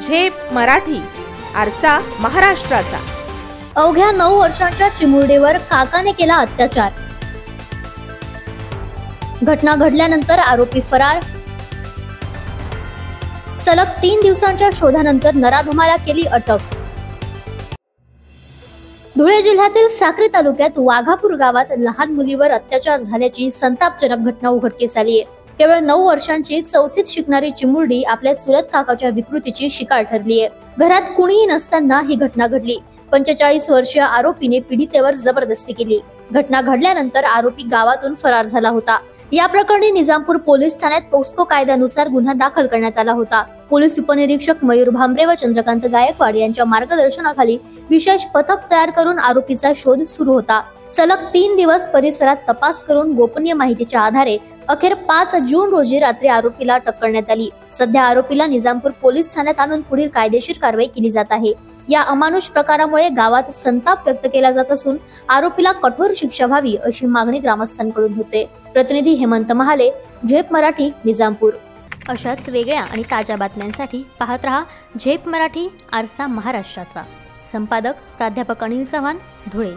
झेप मराठी, आरसा महाराष्ट्राचा। अवघ्या 9 वर्षांच्या चिमुरडीवर काकाने केला अत्याचार। घटना घडल्यानंतर आरोपी फरार। सलग 3 दिवसांच्या शोधानंतर नराधमाला केली अटक। धुळे जिल्ह्यातील साक्री तालुक्यात वाघापूर गावात लहान मुलीवर अत्याचार झाल्याची संतापजनक घटना उघडकीस आली आहे। केवळ 9 वर्षांची 4थीत शिकणारी चिमुरडी आपल्या चुलत काकाच्या विकृतीची शिकार ठरली आहे। घरात कुणीही नसताना ही घटना घडली। 45 वर्षीय आरोपीने पीडितेवर जबरदस्ती केली। घटना घडल्यानंतर आरोपी गावातून फरार झाला होता। या प्रकरणी निजामपूर पोलीस ठाण्यात पोस्को कायद्यानुसार गुन्हा दाखल करण्यात आला होता। पोलीस उपनिरीक्षक मयूर भांबरे व चंद्रकांत गायकवाड यांच्या मार्गदर्शनाखाली विशेष पथक तयार करून आरोपीचा शोध सुरू होता। सलग 3 दिवस परिसरात तपास करून गोपनीय माहितीच्या आधारे अखेर 5 जून रोजी रात्री आरोपीला अटक करण्यात आली। सध्या आरोपीला निजामपूर पोलीस ठाण्यात आणून पुढील कायदेशीर कारवाई केली जात आहे। या अमानुष प्रकारामुळे गावात संताप व्यक्त केला जात असून आरोपीला कठोर शिक्षा व्हावी अशी मागणी ग्रामस्थांकडून होते। प्रतिनिधी हेमंत महाले, झेप मराठी, निजामपूर। अशाच वेगळ्या आणि ताज्या बातम्यांसाठी पाहत रहा झेप मराठी, आरसा महाराष्ट्राचा। संपादक प्राध्यापक अनिल चव्हाण, धुळे।